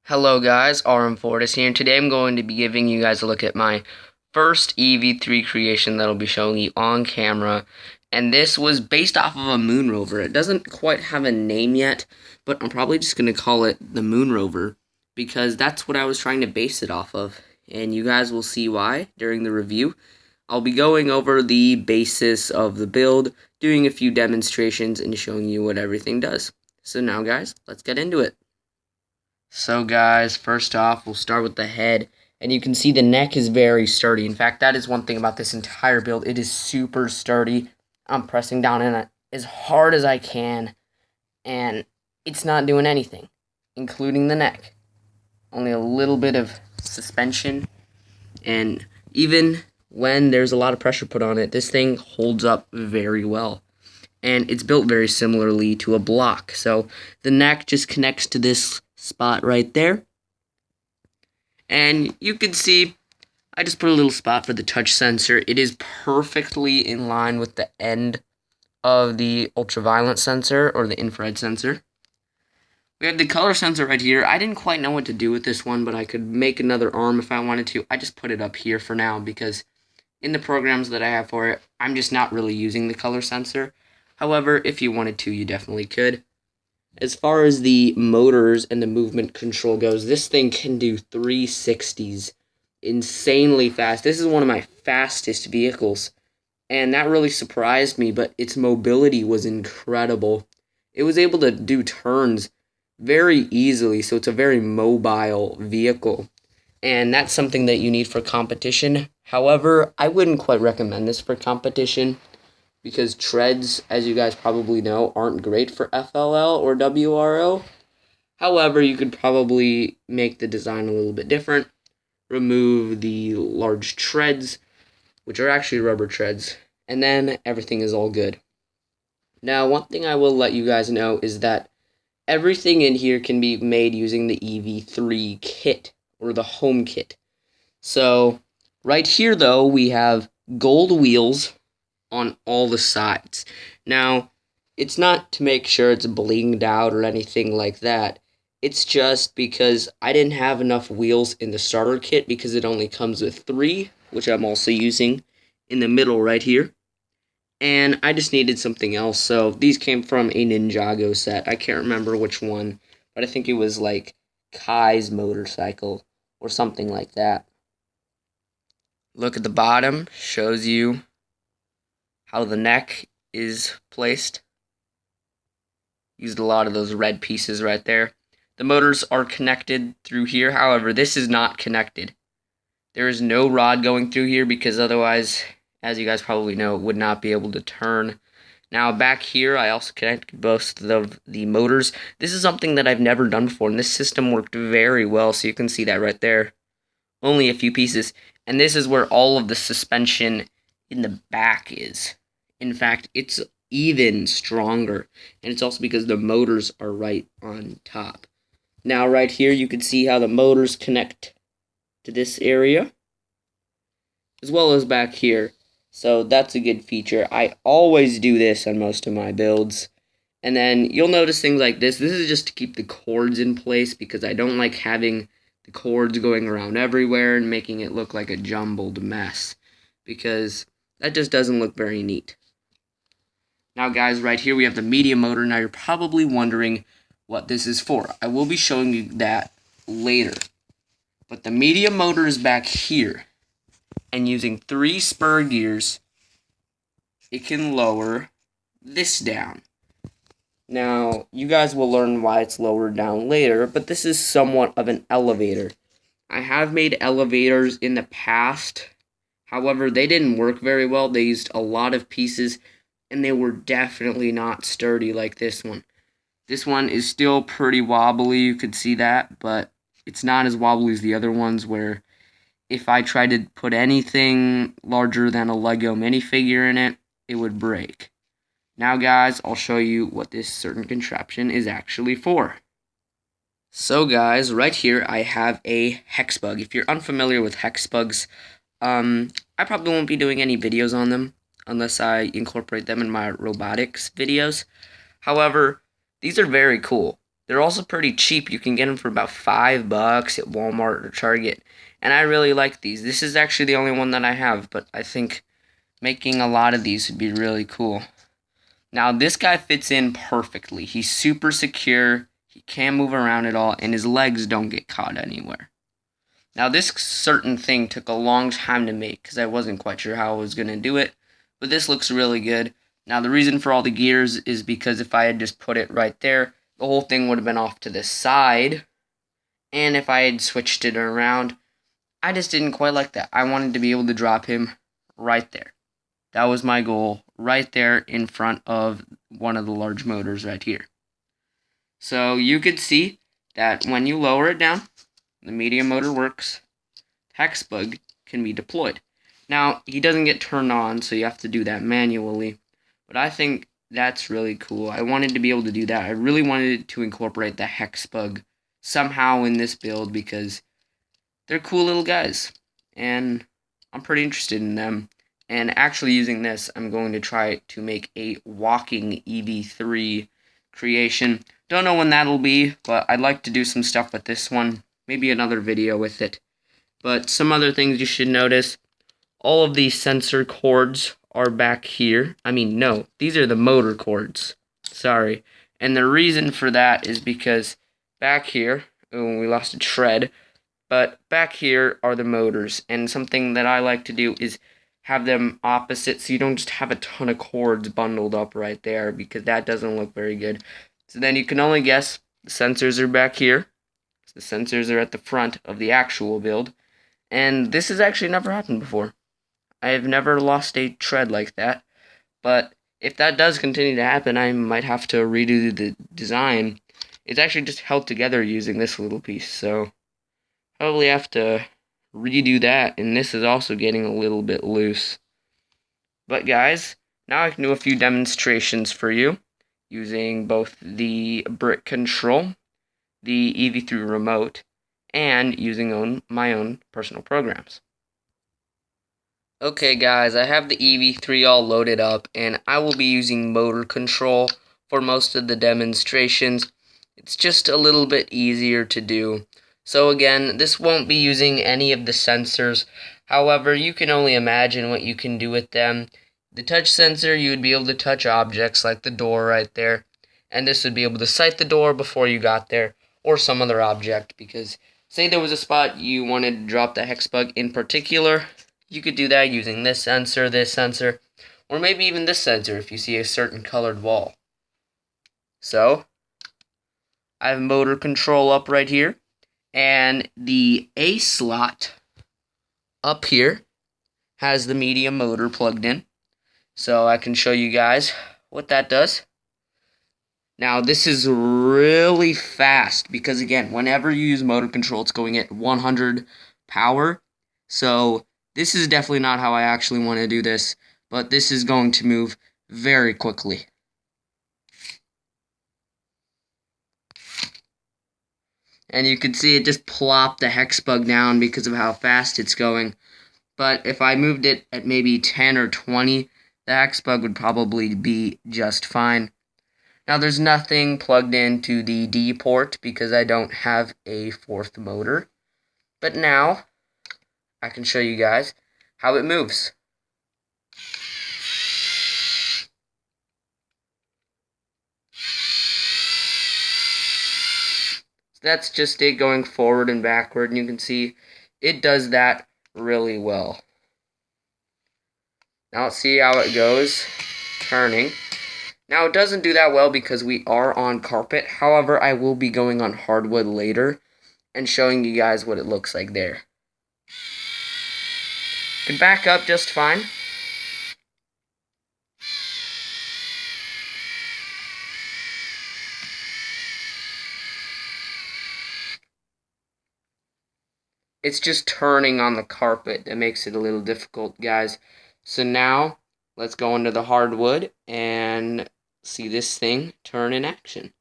Hello guys, RM Fortis here, and today I'm going to be giving you guys a look at my first EV3 creation that I'll be showing you on camera. And this was based off of a moon rover. It doesn't quite have a name yet, but I'm probably just going to call it the moon rover, because that's what I was trying to base it off of. And you guys will see why during the review. I'll be going over the basis of the build, doing a few demonstrations, and showing you what everything does. So now guys, let's get into it. So guys, first off, we'll start with the head, and you can see the neck is very sturdy. In fact, that is one thing about this entire build. It is super sturdy. I'm pressing down on it as hard as I can, and it's not doing anything, including the neck. Only a little bit of suspension, and even when there's a lot of pressure put on it, this thing holds up very well. And it's built very similarly to a block. So the neck just connects to this spot right there, and you can see I just put a little spot for the touch sensor. It is perfectly in line with the end of the ultraviolet sensor or the infrared sensor. We have the color sensor right here. I didn't quite know what to do with this one, but I could make another arm if I wanted to. I just put it up here for now because in the programs that I have for it, I'm just not really using the color sensor. However, if you wanted to, you definitely could. As far as the motors and the movement control goes, this thing can do 360s insanely fast. This is one of my fastest vehicles, and that really surprised me, but its mobility was incredible. It was able to do turns very easily, so it's a very mobile vehicle, and that's something that you need for competition. However, I wouldn't quite recommend this for competition, because treads, as you guys probably know, aren't great for FLL or WRO. However, you could probably make the design a little bit different, remove the large treads, which are actually rubber treads, and then everything is all good. Now, one thing I will let you guys know is that everything in here can be made using the EV3 kit, or the home kit. So, right here though, we have gold wheels on all the sides. Now, it's not to make sure it's blinged out or anything like that. It's just because I didn't have enough wheels in the starter kit because it only comes with 3, which I'm also using in the middle right here. And I just needed something else, so these came from a Ninjago set. I can't remember which one, but I think it was like Kai's motorcycle or something like that. Look at the bottom, shows you how the neck is placed. Used a lot of those red pieces right there. The motors are connected through here. However, this is not connected. There is no rod going through here because otherwise, as you guys probably know, it would not be able to turn. Now back here, I also connected both of the motors. This is something that I've never done before, and this system worked very well, so you can see that right there. Only a few pieces. And this is where all of the suspension in the back is. In fact, it's even stronger, and it's also because the motors are right on top. Now right here you can see how the motors connect to this area as well as back here, so that's a good feature. I always do this on most of my builds. And then you'll notice things like this. This is just to keep the cords in place because I don't like having the cords going around everywhere and making it look like a jumbled mess, because that just doesn't look very neat. Now guys, right here we have the medium motor. Now you're probably wondering what this is for. I will be showing you that later. But the medium motor is back here. And using 3 spur gears, it can lower this down. Now, you guys will learn why it's lowered down later, but this is somewhat of an elevator. I have made elevators in the past. However, they didn't work very well. They used a lot of pieces, and they were definitely not sturdy like this one. This one is still pretty wobbly, you could see that, but it's not as wobbly as the other ones, where if I tried to put anything larger than a Lego minifigure in it, it would break. Now guys, I'll show you what this certain contraption is actually for. So guys, right here I have a hex bug. If you're unfamiliar with hex bugs, I probably won't be doing any videos on them unless I incorporate them in my robotics videos. However, these are very cool. They're also pretty cheap. You can get them for about $5 at Walmart or Target. And I really like these. This is actually the only one that I have, but I think making a lot of these would be really cool. Now, this guy fits in perfectly. He's super secure. He can't move around at all, and his legs don't get caught anywhere. Now, this certain thing took a long time to make because I wasn't quite sure how I was going to do it, but this looks really good. Now, the reason for all the gears is because if I had just put it right there, the whole thing would have been off to the side, and if I had switched it around, I just didn't quite like that. I wanted to be able to drop him right there. That was my goal, right there in front of one of the large motors right here. So you could see that when you lower it down, the medium motor works, Hexbug can be deployed. Now, he doesn't get turned on, so you have to do that manually, but I think that's really cool. I wanted to be able to do that. I really wanted to incorporate the Hexbug somehow in this build because they're cool little guys, and I'm pretty interested in them. And actually using this, I'm going to try to make a walking EV3 creation. Don't know when that'll be, but I'd like to do some stuff with this one. Maybe another video with it. But some other things you should notice. All of these sensor cords are back here. I mean, no, these are the motor cords. Sorry. And the reason for that is because back here, oh, we lost a tread. But back here are the motors. And something that I like to do is have them opposite so you don't just have a ton of cords bundled up right there because that doesn't look very good. So then you can only guess the sensors are back here. The sensors are at the front of the actual build. And this has actually never happened before. I have never lost a tread like that. But if that does continue to happen, I might have to redo the design. It's actually just held together using this little piece. So probably have to redo that, and this is also getting a little bit loose. But guys, now I can do a few demonstrations for you using both the brick control, the EV3 remote, and using my own personal programs. Okay guys, I have the EV3 all loaded up, and I will be using motor control for most of the demonstrations. It's just a little bit easier to do. So again, this won't be using any of the sensors. However, you can only imagine what you can do with them. The touch sensor, you would be able to touch objects like the door right there. And this would be able to sight the door before you got there, or some other object. Because say there was a spot you wanted to drop the Hexbug in particular, you could do that using this sensor, or maybe even this sensor if you see a certain colored wall. So, I have motor control up right here. And the A slot up here has the medium motor plugged in. So I can show you guys what that does. Now this is really fast because again, whenever you use motor control, it's going at 100 power. So this is definitely not how I actually want to do this, but this is going to move very quickly. And you can see it just plopped the Hexbug down because of how fast it's going. But if I moved it at maybe 10 or 20, the Hexbug would probably be just fine. Now there's nothing plugged into the D port because I don't have a fourth motor. But now I can show you guys how it moves. That's just it going forward and backward, and you can see it does that really well. Now let's see how it goes turning. Now it doesn't do that well because we are on carpet. However, I will be going on hardwood later and showing you guys what it looks like there. Can back up just fine. It's just turning on the carpet that makes it a little difficult, guys. So now, let's go into the hardwood and see this thing turn in action.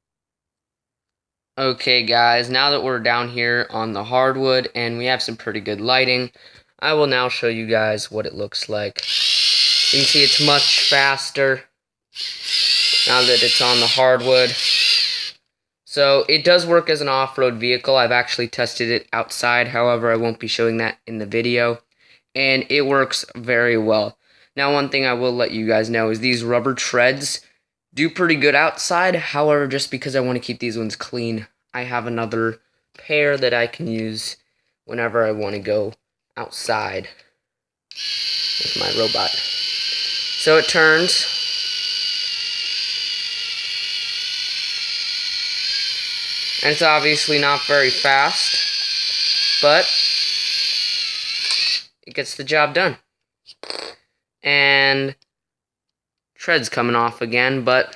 Okay, guys, now that we're down here on the hardwood and we have some pretty good lighting, I will now show you guys what it looks like. You can see it's much faster now that it's on the hardwood. So it does work as an off-road vehicle. I've actually tested it outside, however, I won't be showing that in the video. And it works very well. Now, one thing I will let you guys know is these rubber treads do pretty good outside. However, just because I want to keep these ones clean, I have another pair that I can use whenever I want to go outside with my robot. So it turns. And it's obviously not very fast, but it gets the job done. And tread's coming off again, but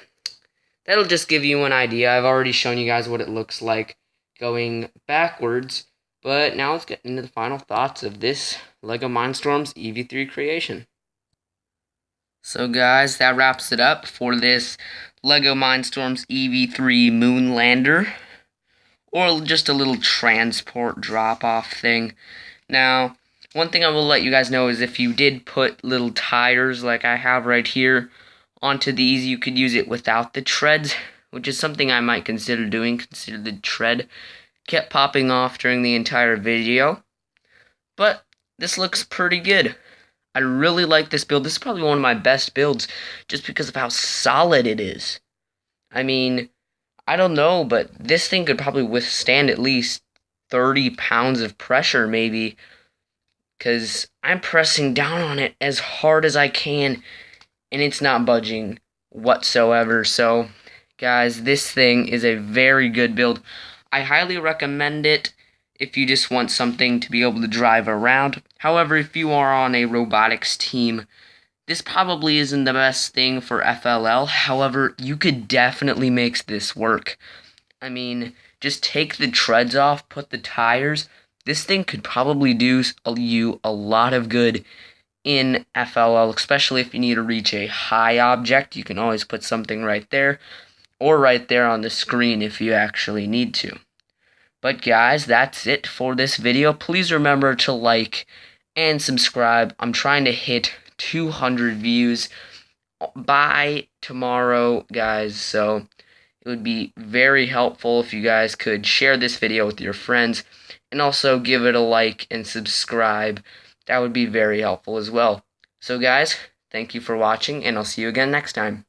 that'll just give you an idea. I've already shown you guys what it looks like going backwards, but now let's get into the final thoughts of this LEGO MINDSTORMS EV3 creation. So guys, that wraps it up for this LEGO MINDSTORMS EV3 Moonlander, or just a little transport drop-off thing. Now, one thing I will let you guys know is if you did put little tires like I have right here onto these, you could use it without the treads, which is something I might consider doing. Consider the tread kept popping off during the entire video. But this looks pretty good. I really like this build. This is probably one of my best builds just because of how solid it is. I mean, I don't know, but this thing could probably withstand at least 30 pounds of pressure, maybe, because I'm pressing down on it as hard as I can, and it's not budging whatsoever. So, guys, this thing is a very good build. I highly recommend it if you just want something to be able to drive around. However, if you are on a robotics team, this probably isn't the best thing for FLL. However, you could definitely make this work. I mean, just take the treads off, put the tires. This thing could probably do you a lot of good in FLL, especially if you need to reach a high object. You can always put something right there, or right there on the screen if you actually need to. But guys, that's it for this video. Please remember to like and subscribe. I'm trying to hit 200 views by tomorrow, guys, so it would be very helpful if you guys could share this video with your friends and also give it a like and subscribe. That would be very helpful as well. So guys, thank you for watching, and I'll see you again next time.